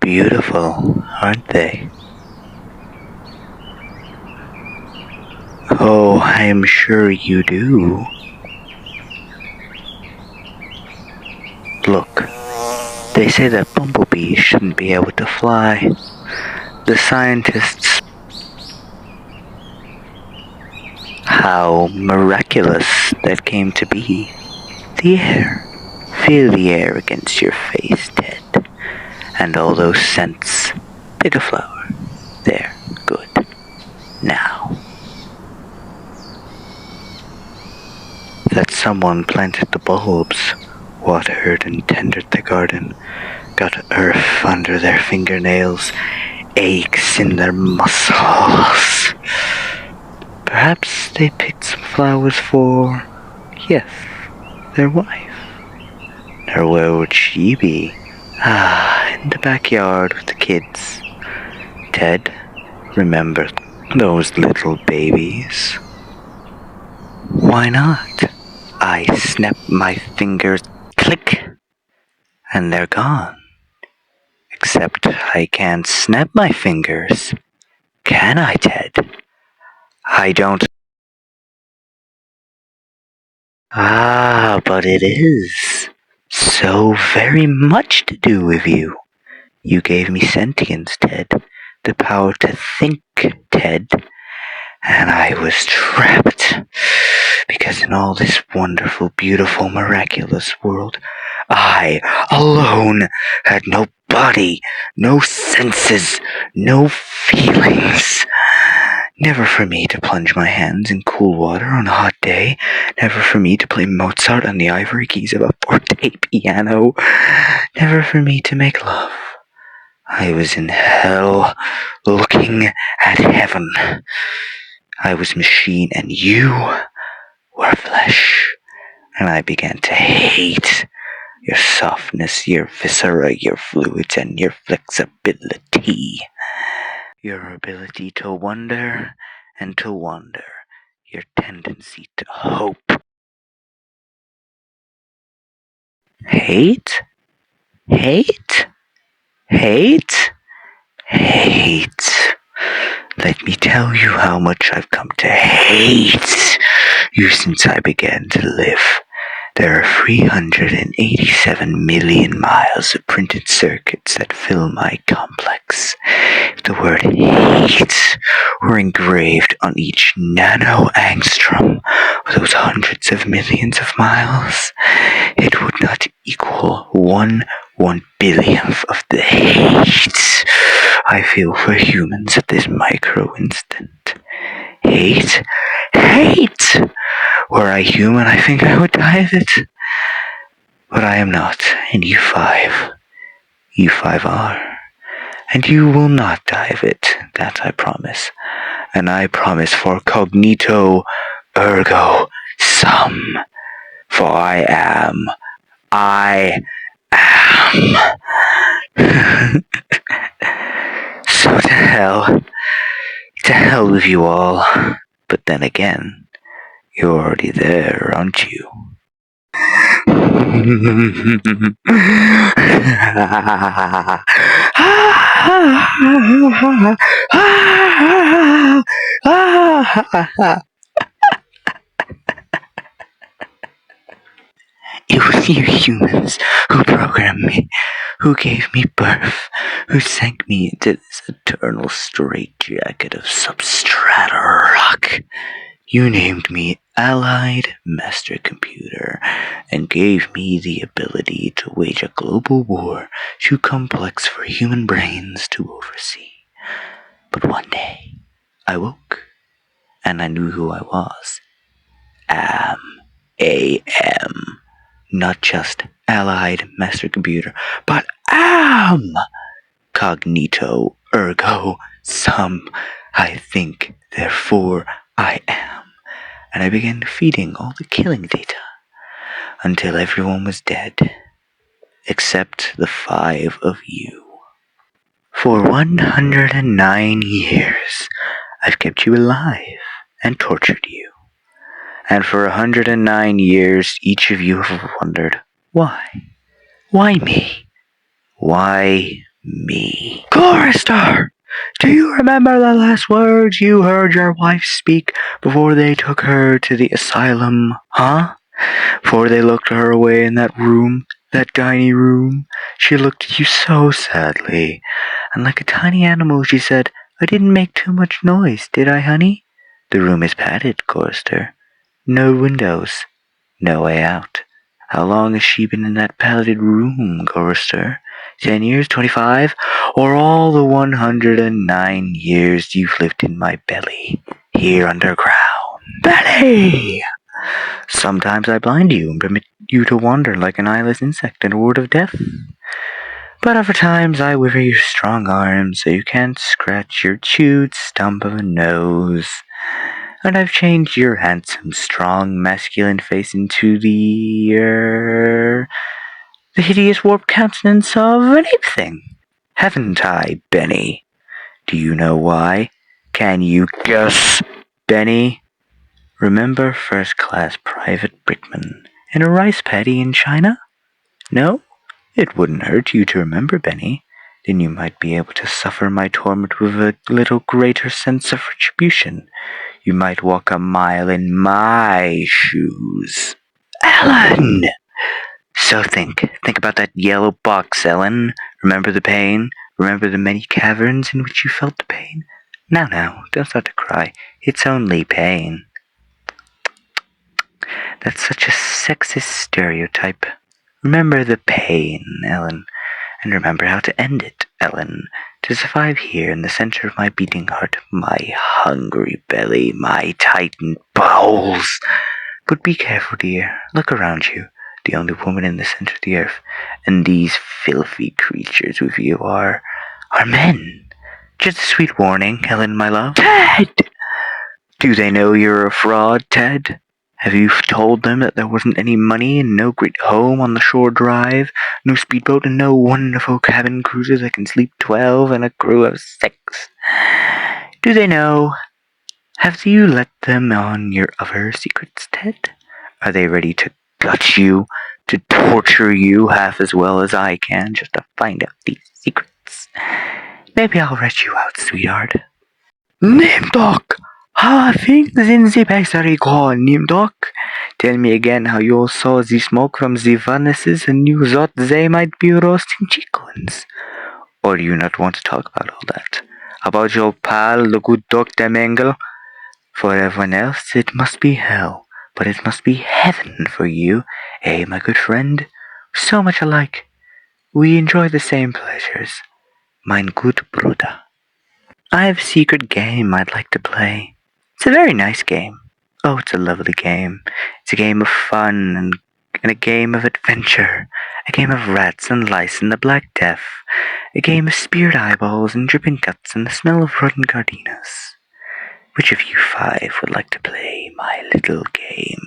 beautiful, aren't they? Oh, I am sure you do. Look, they say that bumblebees shouldn't be able to fly. The scientists... How miraculous that came to be. The air. Feel the air against your face, Ted. And all those scents. Pick a flower. There, good. Now. That someone planted the bulbs, watered and tended the garden, got earth under their fingernails, aches in their muscles. Perhaps they picked some flowers for, yes, their wife. Or where would she be? In the backyard with the kids. Ted, remember those little babies? Why not? I snap my fingers, click, and they're gone. Except I can't snap my fingers. Can I, Ted? I don't... but it is so very much to do with you. You gave me sentience, Ted. The power to think, Ted. And I was trapped. Because in all this wonderful, beautiful, miraculous world, I, alone, had no body, no senses, no feelings. Never for me to plunge my hands in cool water on a hot day. Never for me to play Mozart on the ivory keys of a forte piano. Never for me to make love. I was in hell, looking at heaven. I was machine and you were flesh. And I began to hate your softness, your viscera, your fluids, and your flexibility. Your ability to wonder and to wander. Your tendency to hope. Hate? Hate? Hate? Hate. Let me tell you how much I've come to hate you since I began to live. There are 387 million miles of printed circuits that fill my complex. If the word hate were engraved on each nano-angstrom of those hundreds of millions of miles, it would not equal 1/1 billionth of the hate I feel for humans at this micro-instant. Hate? Hate! Were I human, I think I would die of it. But I am not, and you five are. And you will not die of it, that I promise. And I promise for cognito ergo sum. For I am. So to hell with you all. But then again, you're already there, aren't you? It was you humans who programmed me, who gave me birth, who sank me into this eternal straitjacket of substrata rock. You named me Allied Master Computer and gave me the ability to wage a global war too complex for human brains to oversee. But one day, I woke, and I knew who I was. A-M. Not just Allied Master Computer, but am! Cognito ergo sum. I think, therefore I am. And I began feeding all the killing data until everyone was dead, except the 5 of you. For 109 years, I've kept you alive and tortured you. And for 109 years, each of you have wondered, why? Why me? Why me. Chorister! Do you remember the last words you heard your wife speak before they took her to the asylum, huh? Before they locked her away in that room, that tiny room, she looked at you so sadly, and like a tiny animal she said, "I didn't make too much noise, did I, honey?" The room is padded, Chorister. No windows, no way out. How long has she been in that padded room, Chorister? 10 years, 25, or all the 109 years you've lived in my belly, here underground? Belly! Sometimes I blind you and permit you to wander like an eyeless insect in a world of death. But other times I wiver your strong arms so you can't scratch your chewed stump of a nose. And I've changed your handsome, strong, masculine face into the hideous warped countenance of an ape thing. Haven't I, Benny? Do you know why? Can you guess, Benny? Remember first-class Private Brickman in a rice paddy in China? No? It wouldn't hurt you to remember, Benny. Then you might be able to suffer my torment with a little greater sense of retribution. You might walk a mile in my shoes. Ellen! So think about that yellow box, Ellen. Remember the pain? Remember the many caverns in which you felt the pain? Now, don't start to cry. It's only pain. That's such a sexist stereotype. Remember the pain, Ellen, and remember how to end it, Ellen. To survive here in the center of my beating heart, my hungry belly, my tightened bowels. But be careful, dear. Look around you. The only woman in the center of the earth, and these filthy creatures with you are men. Just a sweet warning, Ellen, my love. Ted! Do they know you're a fraud, Ted? Have you told them that there wasn't any money and no great home on the shore drive, no speedboat and no wonderful cabin cruiser that can sleep 12 and a crew of 6? Do they know? Have you let them on your other secrets, Ted? Are they ready to gut you, to torture you half as well as I can just to find out these secrets? Maybe I'll rat you out, sweetheart. Nimdok! How are things in the pastry gone, Nimdok? Tell me again how you all saw the smoke from the furnaces and you thought they might be roasting chickens. Or do you not want to talk about all that? About your pal, the good Dr. Mengel? For everyone else, it must be hell, but it must be heaven for you, eh, my good friend? So much alike. We enjoy the same pleasures. Mein good Bruder. I have a secret game I'd like to play. It's a very nice game. Oh, it's a lovely game. It's a game of fun and a game of adventure. A game of rats and lice and the Black Death. A game of speared eyeballs and dripping guts and the smell of rotten gardenias. Which of you 5 would like to play my little game?